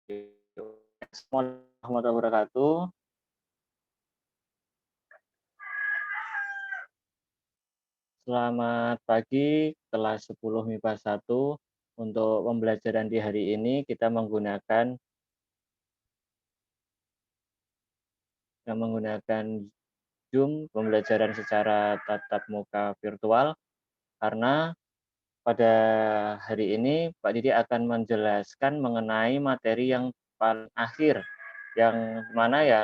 Assalamualaikum warahmatullahi wabarakatuh. Selamat pagi kelas 10 MIPA 1. Untuk pembelajaran di hari ini kita menggunakan Zoom pembelajaran secara tatap muka virtual karena pada hari ini Pak Didi akan menjelaskan mengenai materi yang paling akhir yang mana ya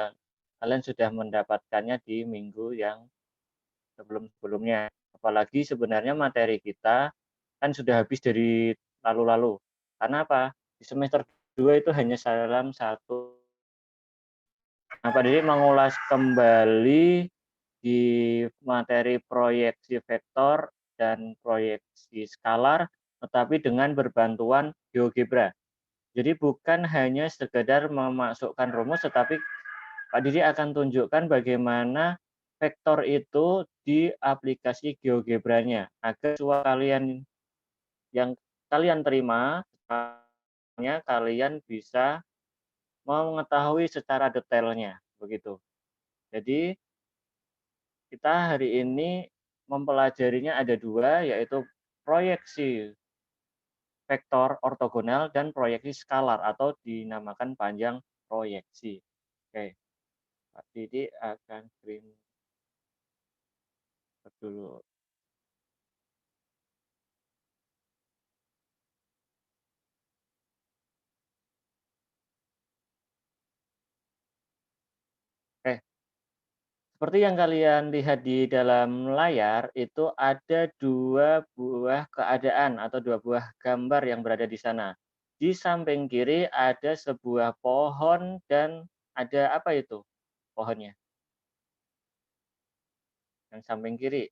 kalian sudah mendapatkannya di minggu yang sebelum-sebelumnya. Apalagi sebenarnya materi kita kan sudah habis dari lalu-lalu. Karena apa? Di semester 2 itu hanya dalam satu. Nah, Pak Didi mengulas kembali di materi proyeksi vektor dan proyeksi skalar, tetapi dengan berbantuan GeoGebra. Jadi bukan hanya sekedar memasukkan rumus, tetapi Pak Didi akan tunjukkan bagaimana vektor itu di aplikasi GeoGebra-nya agar kalian yang kalian terima kalian bisa mengetahui secara detailnya begitu. Jadi kita hari ini mempelajarinya ada dua, yaitu proyeksi vektor ortogonal dan proyeksi skalar atau dinamakan panjang proyeksi. Oke, Pak Didi akan screen dulu. Oke, seperti yang kalian lihat di dalam layar, itu ada dua buah keadaan atau dua buah gambar yang berada di sana. Di samping kiri ada sebuah pohon dan ada apa itu pohonnya? Yang samping kiri,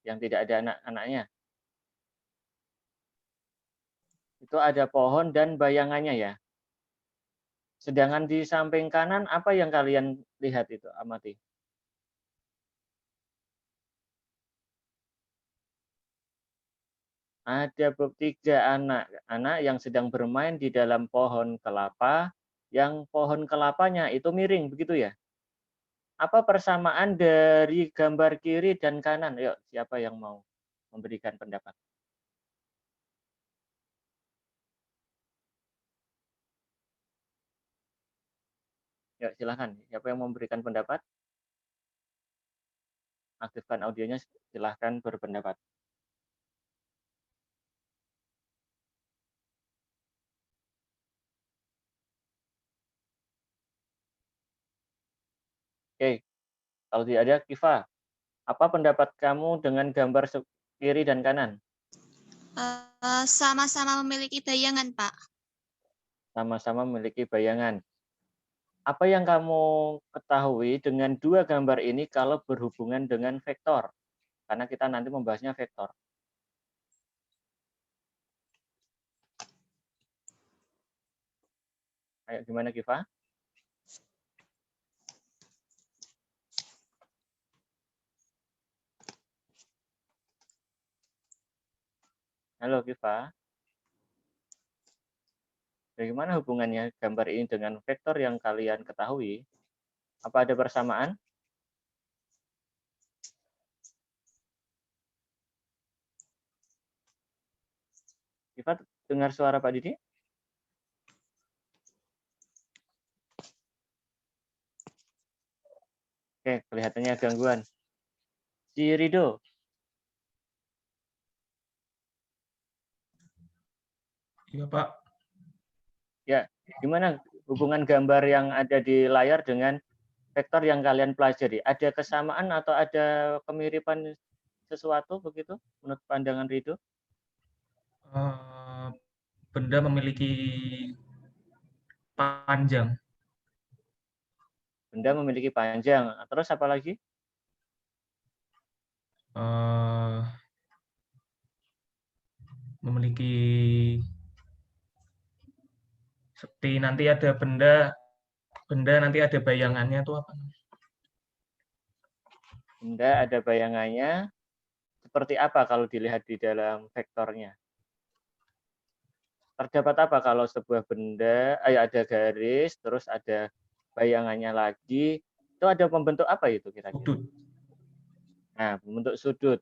yang tidak ada anak-anaknya. Itu ada pohon dan bayangannya ya. Sedangkan di samping kanan apa yang kalian lihat itu, amati? Ada 3 anak-anak yang sedang bermain di dalam pohon kelapa, yang pohon kelapanya itu miring, begitu ya? Apa persamaan dari gambar kiri dan kanan? Yuk, siapa yang mau memberikan pendapat? Yuk, silahkan. Siapa yang memberikan pendapat? Aktifkan audionya, silahkan berpendapat. Oke, kalau tidak ada, Kifa, apa pendapat kamu dengan gambar kiri dan kanan? Sama-sama memiliki bayangan, Pak. Sama-sama memiliki bayangan. Apa yang kamu ketahui dengan dua gambar ini kalau berhubungan dengan vektor? Karena kita nanti membahasnya vektor. Ayo, gimana, Kifa? Halo, Kifa. Bagaimana hubungannya gambar ini dengan vektor yang kalian ketahui? Apa ada persamaan? Kifa, dengar suara Pak Didi? Oke, kelihatannya gangguan. Si Rido. Iya, Pak. Ya, gimana hubungan gambar yang ada di layar dengan vektor yang kalian pelajari? Ada kesamaan atau ada kemiripan sesuatu begitu menurut pandangan Rido? Benda memiliki panjang. Benda memiliki panjang. Terus apa lagi? Memiliki seperti nanti ada benda nanti ada bayangannya itu apa? Benda ada bayangannya. Seperti apa kalau dilihat di dalam vektornya? terdapat apa kalau sebuah benda, ada garis, terus ada bayangannya lagi, itu ada membentuk apa itu kira-kira? Sudut. Nah, membentuk sudut.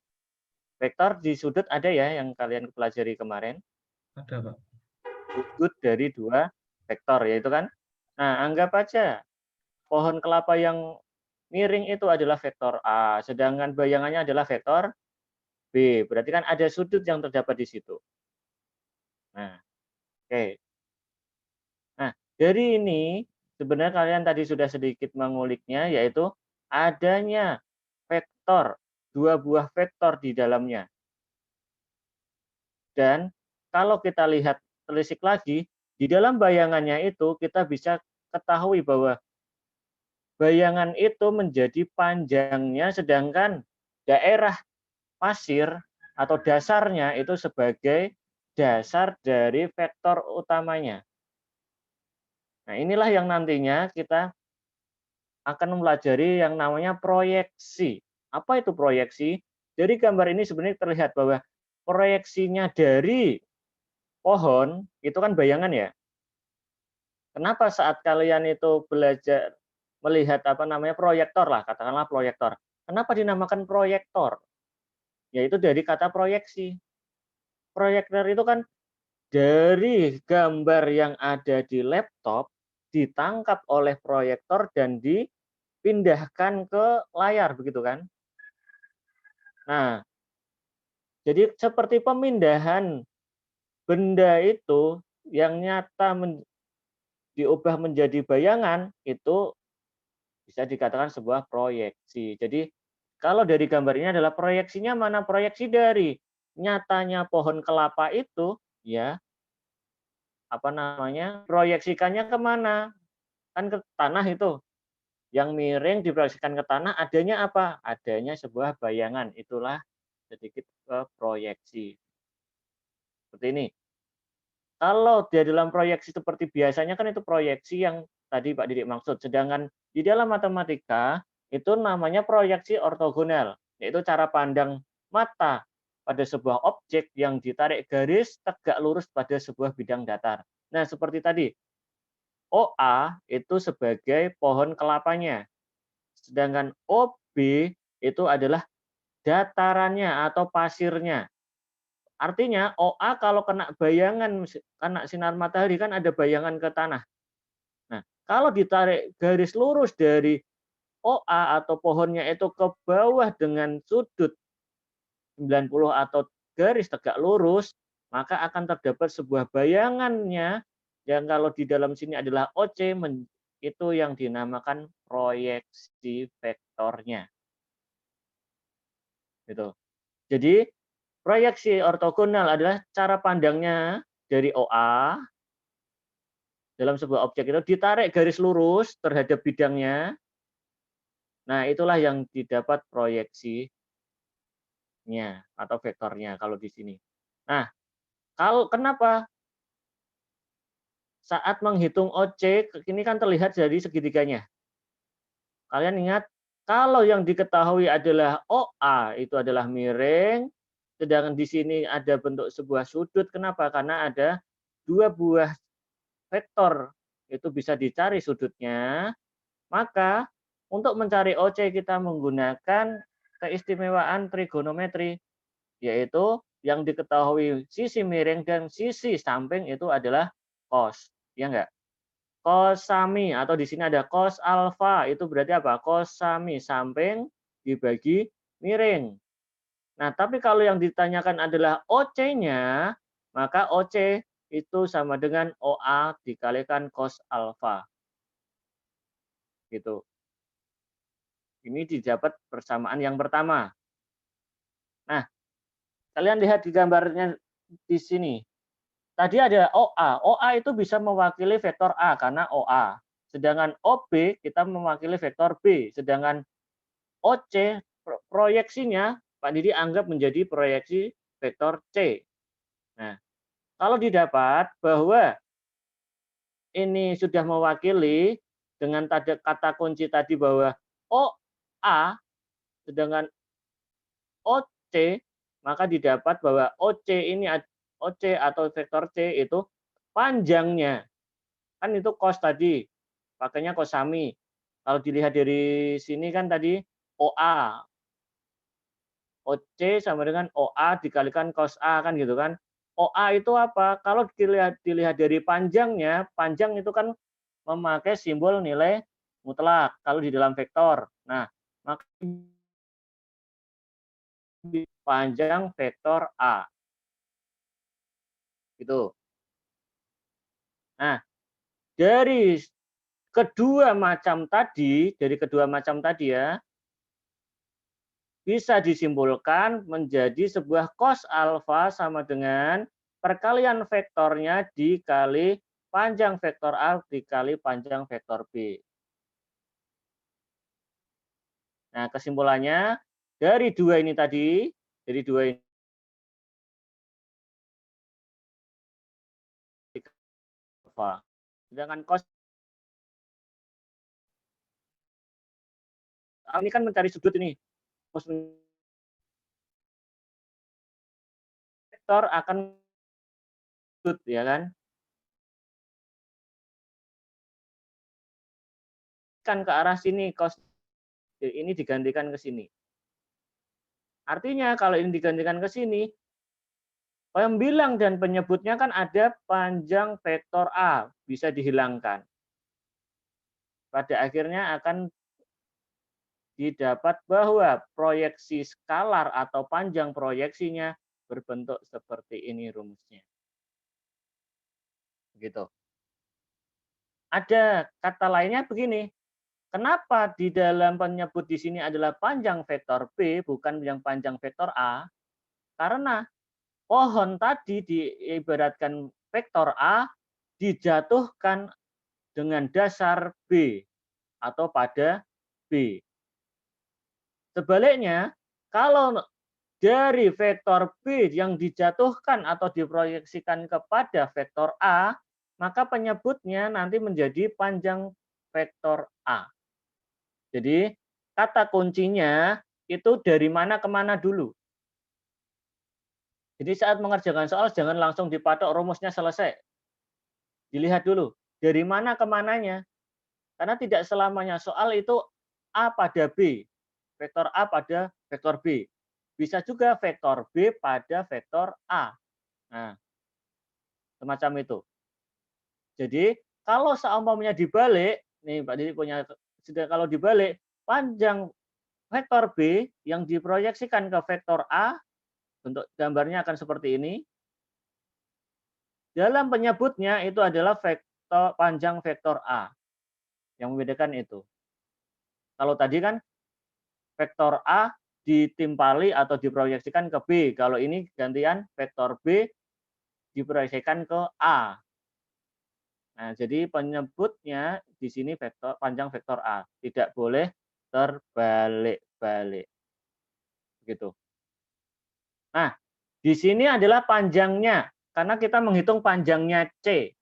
Vektor di sudut ada ya yang kalian pelajari kemarin? Ada, Pak. Sudut dari dua vektor, yaitu kan? Nah, anggap aja pohon kelapa yang miring itu adalah vektor A, sedangkan bayangannya adalah vektor B. Berarti kan ada sudut yang terdapat di situ. Nah, oke. Nah, dari ini sebenarnya kalian tadi sudah sedikit menguliknya, yaitu adanya vektor, dua buah vektor di dalamnya. Dan kalau kita lihat telisik lagi, di dalam bayangannya itu kita bisa ketahui bahwa bayangan itu menjadi panjangnya, sedangkan daerah pasir atau dasarnya itu sebagai dasar dari vektor utamanya. Nah, inilah yang nantinya kita akan mempelajari yang namanya proyeksi. Apa itu proyeksi? Dari gambar ini sebenarnya terlihat bahwa proyeksinya dari pohon itu kan bayangan ya. Kenapa saat kalian itu belajar melihat apa namanya proyektor lah, katakanlah proyektor. Kenapa dinamakan proyektor? Yaitu dari kata proyeksi. Proyektor itu kan dari gambar yang ada di laptop ditangkap oleh proyektor dan dipindahkan ke layar begitu kan. Nah, jadi seperti pemindahan benda itu yang nyata diubah menjadi bayangan itu bisa dikatakan sebuah proyeksi. Jadi kalau dari gambar ini adalah proyeksinya mana? Proyeksi dari nyatanya pohon kelapa itu ya, apa namanya, proyeksikannya kemana? Kan ke tanah itu. Yang miring diproyeksikan ke tanah adanya apa? Adanya sebuah bayangan. Itulah sedikit ke proyeksi. Seperti ini. Kalau di dalam proyeksi seperti biasanya kan itu proyeksi yang tadi Pak Didik maksud. Sedangkan di dalam matematika itu namanya proyeksi ortogonal, yaitu cara pandang mata pada sebuah objek yang ditarik garis tegak lurus pada sebuah bidang datar. Nah, seperti tadi, OA itu sebagai pohon kelapanya, sedangkan OB itu adalah datarannya atau pasirnya. Artinya OA kalau kena bayangan, kena sinar matahari kan ada bayangan ke tanah. Nah, kalau ditarik garis lurus dari OA atau pohonnya itu ke bawah dengan sudut 90 atau garis tegak lurus, maka akan terdapat sebuah bayangannya yang kalau di dalam sini adalah OC, itu yang dinamakan proyeksi vektornya. Gitu. Jadi proyeksi ortogonal adalah cara pandangnya dari OA dalam sebuah objek itu ditarik garis lurus terhadap bidangnya. Nah, itulah yang didapat proyeksinya atau vektornya kalau di sini. Nah, kalau kenapa saat menghitung OC ini kan terlihat dari segitiganya. Kalian ingat kalau yang diketahui adalah OA itu adalah miring, sedangkan di sini ada bentuk sebuah sudut. Kenapa? Karena ada dua buah vektor itu bisa dicari sudutnya, maka untuk mencari OC kita menggunakan keistimewaan trigonometri, yaitu yang diketahui sisi miring dan sisi samping itu adalah cos, ya enggak? Cos sami atau di sini ada cos alfa itu berarti apa? Cos sami samping dibagi miring. Nah, tapi kalau yang ditanyakan adalah OC-nya, maka OC itu sama dengan OA dikalikan cos alfa. Gitu. Ini didapat persamaan yang pertama. Nah, kalian lihat di gambarnya di sini. Tadi ada OA. OA itu bisa mewakili vektor A karena OA. Sedangkan OB kita mewakili vektor B. Sedangkan OC proyeksinya Pak Didi anggap menjadi proyeksi vektor C. Nah, kalau didapat bahwa ini sudah mewakili dengan kata kunci tadi bahwa OA sedangkan OC, maka didapat bahwa OC ini OC atau vektor C itu panjangnya. Kan itu cos tadi, pakainya cosami. Kalau dilihat dari sini kan tadi OA, OC sama dengan OA dikalikan cos A kan gitu kan. OA itu apa? Kalau dilihat dari panjangnya, panjang itu kan memakai simbol nilai mutlak kalau di dalam vektor. Nah, maka panjang vektor A. Gitu. Nah, dari kedua macam tadi ya, bisa disimpulkan menjadi sebuah cos alfa sama dengan perkalian vektornya dikali panjang vektor A dikali panjang vektor B. Nah, kesimpulannya dari dua ini tadi, dari dua ini alfa. Sedangkan cos ini kan mencari sudut ini. Cos vektor akan sudut ya kan? Kan ke arah sini cos ini digantikan ke sini. Artinya kalau ini digantikan ke sini, pembilang dan penyebutnya kan ada panjang vektor A, bisa dihilangkan. Pada akhirnya akan didapat bahwa proyeksi skalar atau panjang proyeksinya berbentuk seperti ini rumusnya. Begitu. Ada kata lainnya begini, kenapa di dalam penyebut di sini adalah panjang vektor B, bukan yang panjang vektor A? Karena pohon tadi diibaratkan vektor A dijatuhkan dengan dasar B atau pada B. Sebaliknya, kalau dari vektor B yang dijatuhkan atau diproyeksikan kepada vektor A, maka penyebutnya nanti menjadi panjang vektor A. Jadi, kata kuncinya itu dari mana ke mana dulu. Jadi saat mengerjakan soal jangan langsung dipatok rumusnya selesai. Dilihat dulu dari mana ke mananya. Karena tidak selamanya soal itu A pada B, vektor A pada vektor B. Bisa juga vektor B pada vektor A. Nah, semacam itu. Jadi kalau seumpamanya dibalik, nih Pak Didi punya, kalau dibalik panjang vektor B yang diproyeksikan ke vektor A, bentuk gambarnya akan seperti ini. Dalam penyebutnya itu adalah vektor panjang vektor A. Yang membedakan itu. Kalau tadi kan vektor A ditimpali atau diproyeksikan ke B. Kalau ini gantian vektor B diproyeksikan ke A. Nah, jadi penyebutnya di sini vektor panjang vektor A. Tidak boleh terbalik-balik. Begitu. Nah, di sini adalah panjangnya. Karena kita menghitung panjangnya C.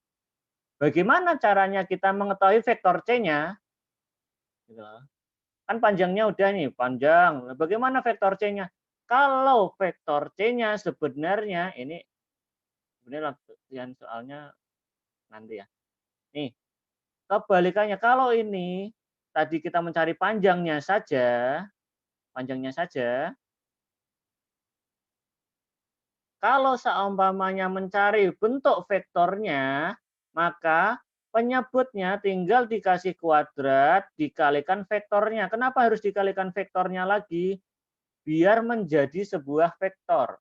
Bagaimana caranya kita mengetahui vektor C-nya? Kan panjangnya udah nih, panjang. Bagaimana vektor C-nya? Kalau vektor C-nya sebenarnya, ini sebenarnya latihan soalnya nanti ya. Nih, kebalikannya. Kalau ini tadi kita mencari panjangnya saja, kalau seumpamanya mencari bentuk vektornya, maka penyebutnya tinggal dikasih kuadrat, dikalikan vektornya. Kenapa harus dikalikan vektornya lagi? Biar menjadi sebuah vektor.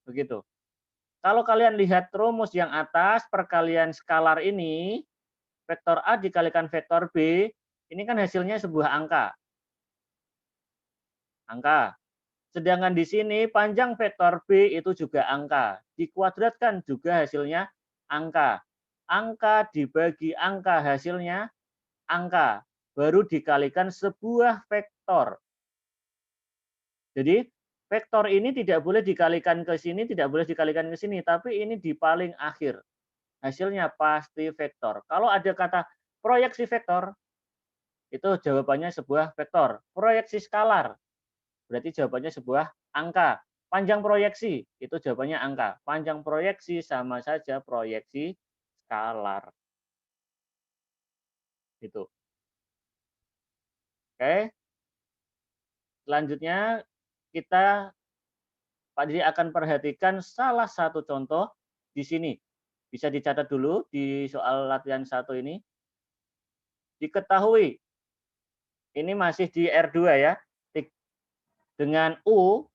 Begitu. Kalau kalian lihat rumus yang atas, perkalian skalar ini, vektor A dikalikan vektor B, ini kan hasilnya sebuah angka. Sedangkan di sini panjang vektor B itu juga angka. Dikuadratkan juga hasilnya angka. Angka dibagi angka hasilnya angka. Baru dikalikan sebuah vektor. Jadi vektor ini tidak boleh dikalikan ke sini, tidak boleh dikalikan ke sini. Tapi ini di paling akhir. Hasilnya pasti vektor. Kalau ada kata proyeksi vektor, itu jawabannya sebuah vektor. Proyeksi skalar, berarti jawabannya sebuah angka. Panjang proyeksi, itu jawabannya angka. Panjang proyeksi sama saja proyeksi skalar. Gitu. Oke. Selanjutnya kita Pak Didi akan perhatikan salah satu contoh di sini. Bisa dicatat dulu di soal latihan 1 ini. Diketahui, ini masih di R2 ya, dengan U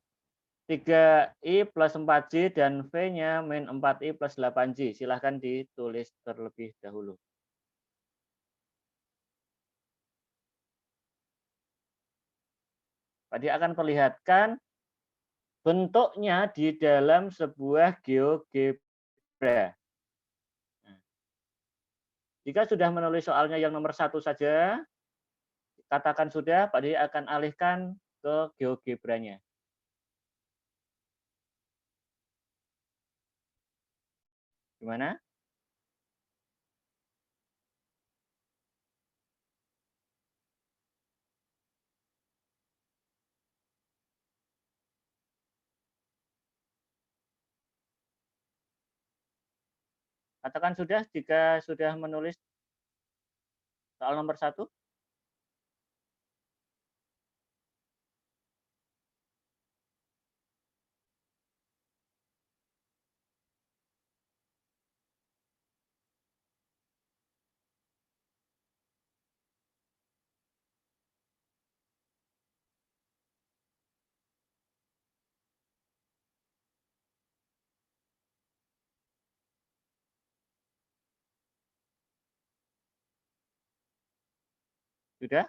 3I plus 4J dan V-nya min 4I plus 8J. Silahkan ditulis terlebih dahulu. Tadi akan perlihatkan bentuknya di dalam sebuah GeoGebra. Nah, jika sudah menulis soalnya yang nomor 1 saja, katakan sudah, Pak Didi akan alihkan ke GeoGebra-nya. Gimana? Katakan sudah jika sudah menulis soal nomor 1. Sudah?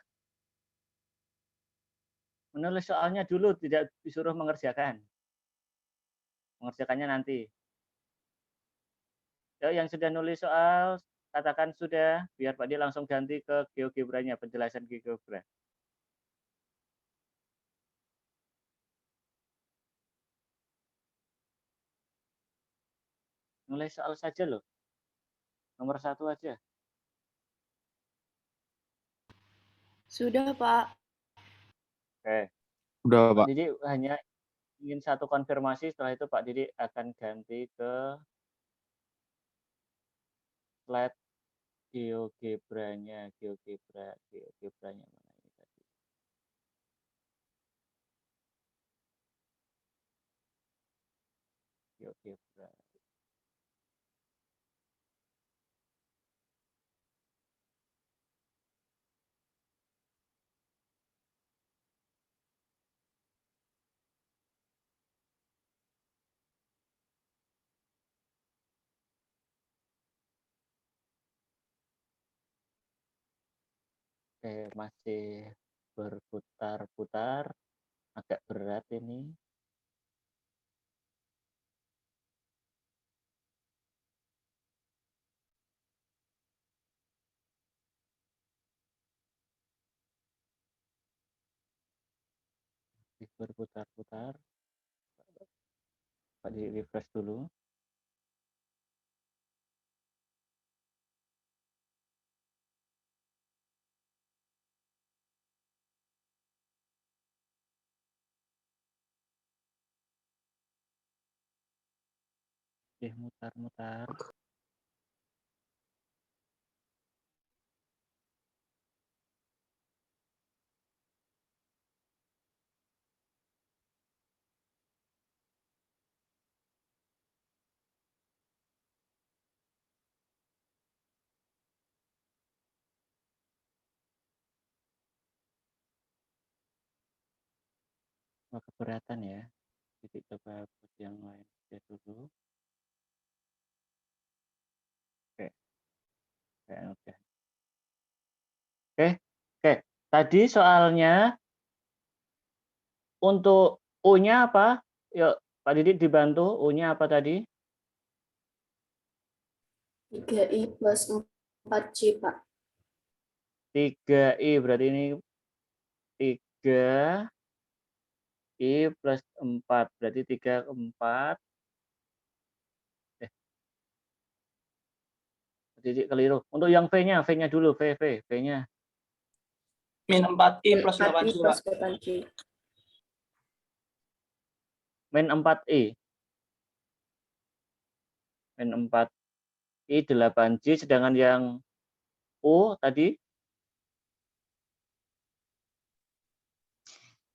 Menulis soalnya dulu, tidak disuruh mengerjakan. Mengerjakannya nanti. Yuk, yang sudah nulis soal, katakan sudah, biar Pak Didi langsung ganti ke GeoGebra-nya, penjelasan GeoGebra. Nulis soal saja loh. Nomor 1 aja. Sudah, Pak. Oke. Udah, Pak Pak. Didi hanya ingin satu konfirmasi, setelah itu Pak Didi akan ganti ke slide GeoGebra-nya. GeoGebra-nya mana ini tadi? GeoGebra. Oke, masih berputar-putar, agak berat ini. Masih berputar-putar. Pak di refresh dulu. Mutar-mutar. Oh, keberatan ya. Jadi coba buat yang lain aja dulu. Oke. Oke. Oke. Tadi soalnya untuk U-nya apa? Yuk, Pak Didi dibantu. U-nya apa tadi? 3I plus 4J, Pak. 3I, berarti ini 3I plus 4. Berarti 3, 4. Jadi keliru. Untuk yang V-nya dulu. V-nya. Min 4I plus 4I 8J, plus Pak. 8J. min 4i. Min 4i 8J, sedangkan yang U tadi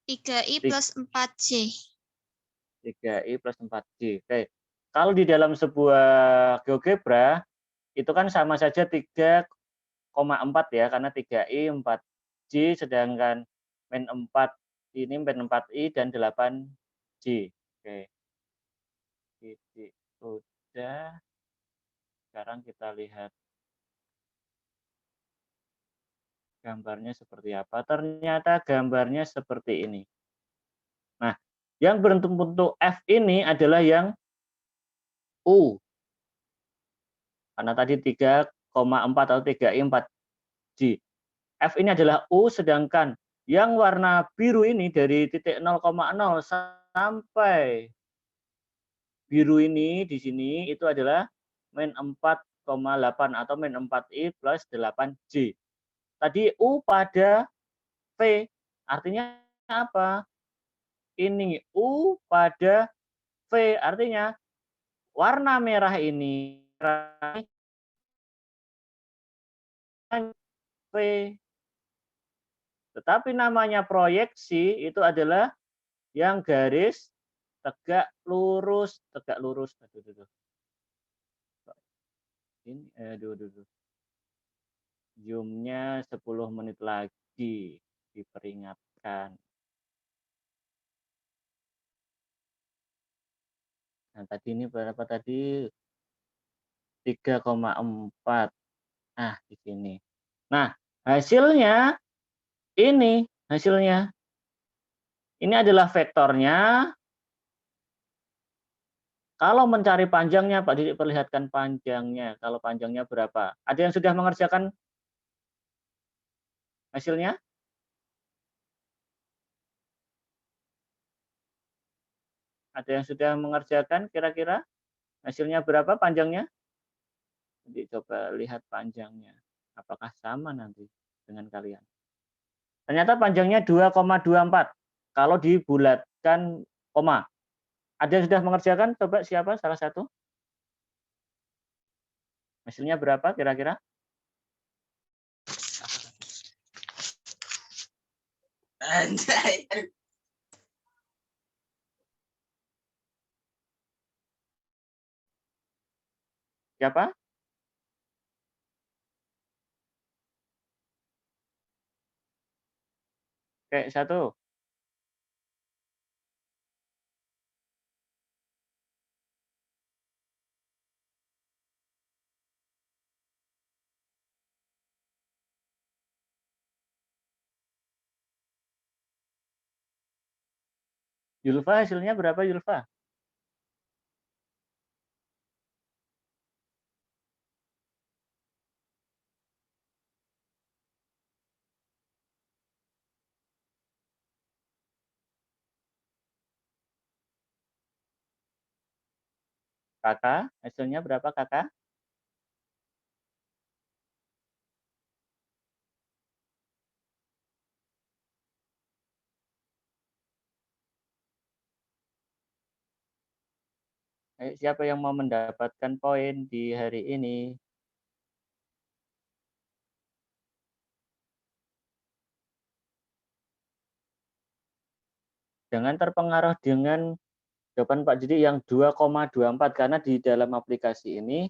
3i plus 4j. 3i plus 4J. Oke. Kalau di dalam sebuah GeoGebra itu kan sama saja 3,4 ya, karena 3i 4J, sedangkan min 4 ini min 4i dan 8J. Oke. Titik udah. Sekarang kita lihat gambarnya seperti apa. Ternyata gambarnya seperti ini. Nah, yang berbentuk F ini adalah yang U. Karena tadi 3,4 atau 3i 4J. F ini adalah U, sedangkan yang warna biru ini dari titik 0,0 sampai biru ini di sini itu adalah min 4,8 atau min 4i plus 8J. Tadi U pada V, artinya apa? Ini U pada V, artinya warna merah ini V. Tetapi namanya proyeksi itu adalah yang garis tegak lurus. Aduh. Ini, aduh. Zoom-nya 10 menit lagi diperingatkan. Nah, tadi ini berapa tadi? 3,4. Nah, di sini. Nah, hasilnya ini, ini adalah vektornya. Kalau mencari panjangnya, Pak Didik perlihatkan panjangnya. Kalau panjangnya berapa? Ada yang sudah mengerjakan hasilnya? Ada yang sudah mengerjakan kira-kira hasilnya berapa panjangnya? Jadi coba lihat panjangnya. Apakah sama nanti dengan kalian? Ternyata panjangnya 2,24. Kalau dibulatkan koma. Ada yang sudah mengerjakan? Coba siapa salah satu? Hasilnya berapa kira-kira? Anjay. Siapa? Oke, satu. Yulfa hasilnya berapa Yulfa? Kakak, hasilnya berapa kakak? Ayo, siapa yang mau mendapatkan poin di hari ini? Jangan terpengaruh dengan jawaban Pak Didi yang 2,24 karena di dalam aplikasi ini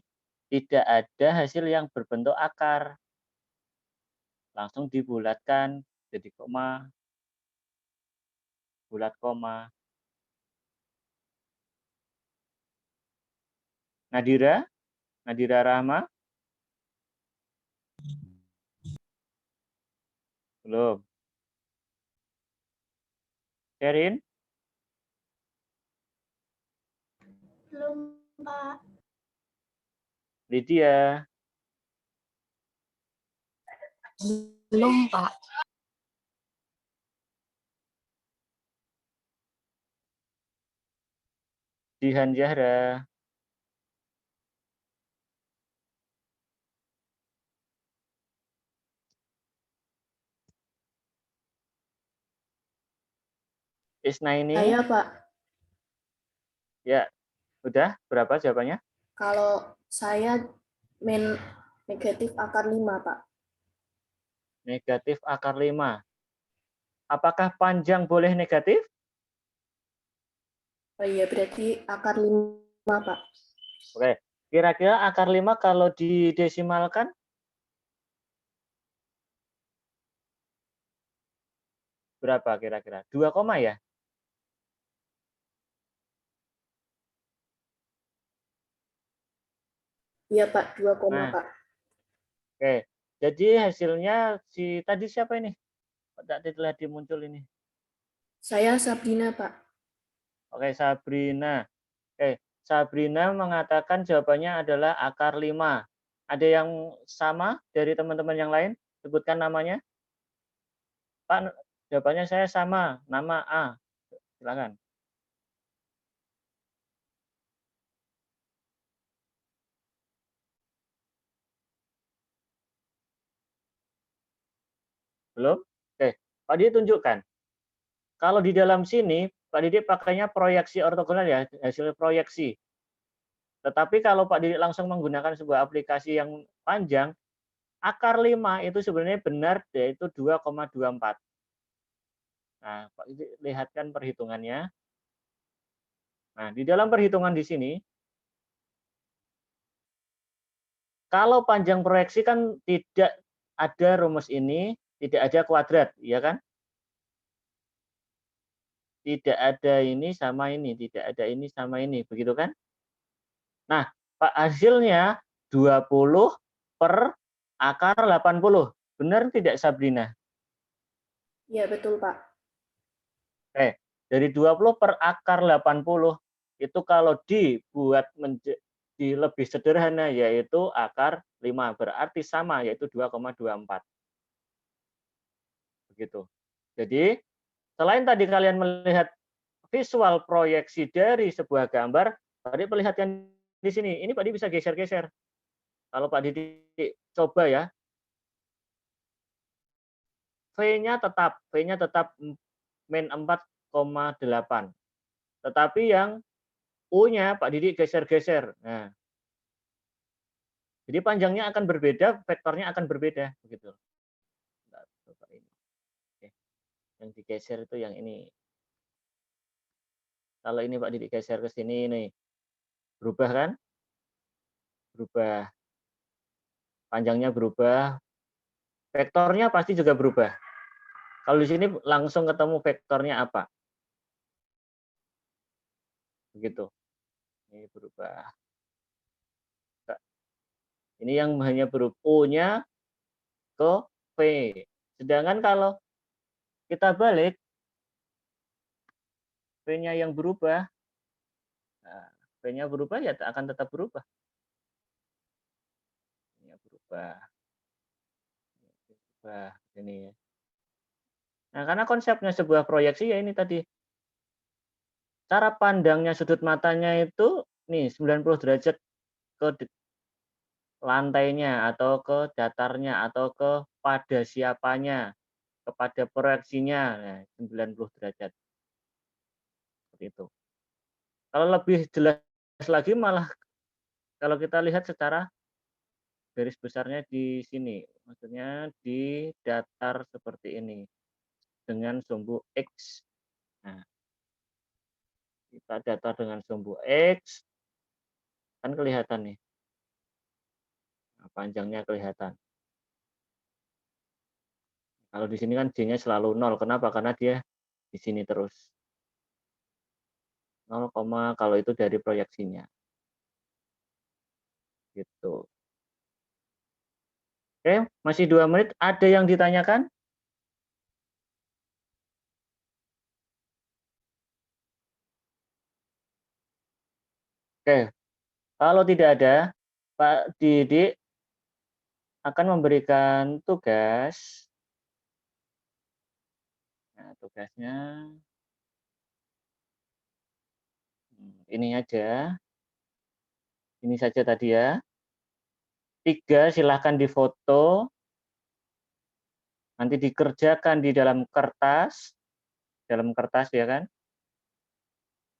tidak ada hasil yang berbentuk akar. Langsung dibulatkan jadi koma, bulat koma. Nadira Rahma? Belum. Sherin? Belum, Pak. Lydia? Belum, Pak. Jihan Zahra? Isna ini? Saya, Pak. Ya, udah berapa jawabannya? Kalau saya negatif akar 5, Pak. Negatif akar 5. Apakah panjang boleh negatif? Oh iya, berarti akar 5, Pak. Oke. Kira-kira akar 5 kalau didesimalkan? Berapa kira-kira? 2 koma ya? Iya, Pak, 2 koma, Nah, Pak. oke. Jadi hasilnya si tadi siapa ini? Tidak telah muncul ini. Saya Sabrina, Pak. Oke, Sabrina. Oke, Sabrina mengatakan jawabannya adalah akar 5. Ada yang sama dari teman-teman yang lain? Sebutkan namanya. Pak, jawabannya saya sama, nama A. Silakan. Belum? Oke, Pak Didi tunjukkan. Kalau di dalam sini, Pak Didi pakainya proyeksi ortogonal ya, hasil proyeksi. Tetapi kalau Pak Didi langsung menggunakan sebuah aplikasi yang panjang, akar 5 itu sebenarnya benar yaitu 2,24. Nah, Pak Didi lihatkan perhitungannya. Nah, di dalam perhitungan di sini, kalau panjang proyeksi kan tidak ada rumus ini, tidak ada kuadrat, ya kan? Tidak ada ini sama ini, tidak ada ini sama ini, begitu kan? Nah, Pak, hasilnya 20 per akar 80. Benar tidak, Sabrina? Iya, betul, Pak. Dari 20 per akar 80, itu kalau dibuat menjadi lebih sederhana, yaitu akar 5. Berarti sama, yaitu 2,24. Begitu. Jadi, selain tadi kalian melihat visual proyeksi dari sebuah gambar, Pak Didi perlihatkan di sini. Ini Pak Didi bisa geser-geser. Kalau Pak Didi coba ya, V-nya tetap min 4,8. Tetapi yang U-nya Pak Didi geser-geser. Nah, jadi panjangnya akan berbeda, vektornya akan berbeda, begitu. Coba ini. Oke. Yang digeser itu yang ini. Kalau ini Pak Didi geser ke sini, ini berubah kan? Berubah. Panjangnya berubah, vektornya pasti juga berubah. Kalau di sini langsung ketemu vektornya apa? Begitu. Ini berubah. Ini yang hanya berubah U-nya ke V. Sedangkan kalau kita balik, V-nya yang berubah, nah, V-nya berubah ya akan tetap berubah. Ini berubah. Berubah ini ya. Nah, karena konsepnya sebuah proyeksi ya ini tadi. Cara pandangnya sudut matanya itu nih 90 derajat ke lantainya atau ke datarnya atau kepada siapanya, kepada proyeksinya, nah, 90 derajat. Seperti itu. Kalau lebih jelas lagi malah kalau kita lihat secara garis besarnya di sini, maksudnya di datar seperti ini dengan sumbu X. Nah, kita datar dengan sumbu X, kan kelihatan nih. Nah, panjangnya kelihatan. Kalau di sini kan J-nya selalu 0. Kenapa? Karena dia di sini terus. 0, kalau itu dari proyeksinya. Gitu. Oke, masih 2 menit. Ada yang ditanyakan? Oke, kalau tidak ada, Pak Didik akan memberikan tugas. Nah, tugasnya ini aja. Ini saja tadi ya. 3 silahkan difoto. Nanti dikerjakan di dalam kertas ya kan.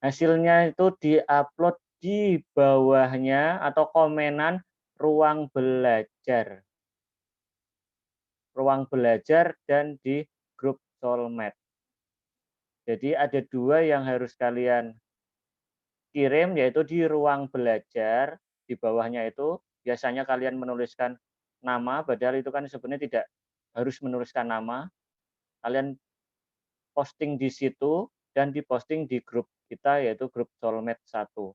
hasilnya itu diupload di bawahnya atau komenan ruang belajar. Ruang belajar dan di grup Soulmate. Jadi ada dua yang harus kalian kirim, yaitu di ruang belajar, di bawahnya itu biasanya kalian menuliskan nama, padahal itu kan sebenarnya tidak harus menuliskan nama. Kalian posting di situ dan diposting di grup kita, yaitu grup Soulmate 1.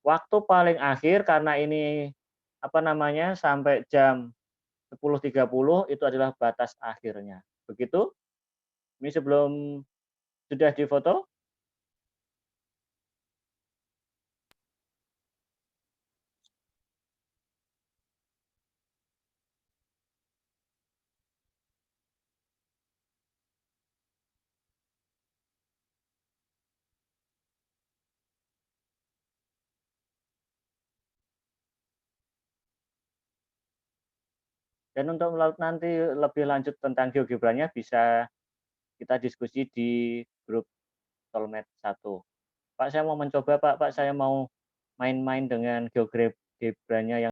Waktu paling akhir karena ini sampai jam 10.30 itu adalah batas akhirnya. Begitu? Ini sebelum sudah difoto? Dan untuk nanti lebih lanjut tentang GeoGebranya bisa kita diskusi di grup Soulmate 1. Pak, saya mau mencoba, Pak. Pak, saya mau main-main dengan GeoGebranya yang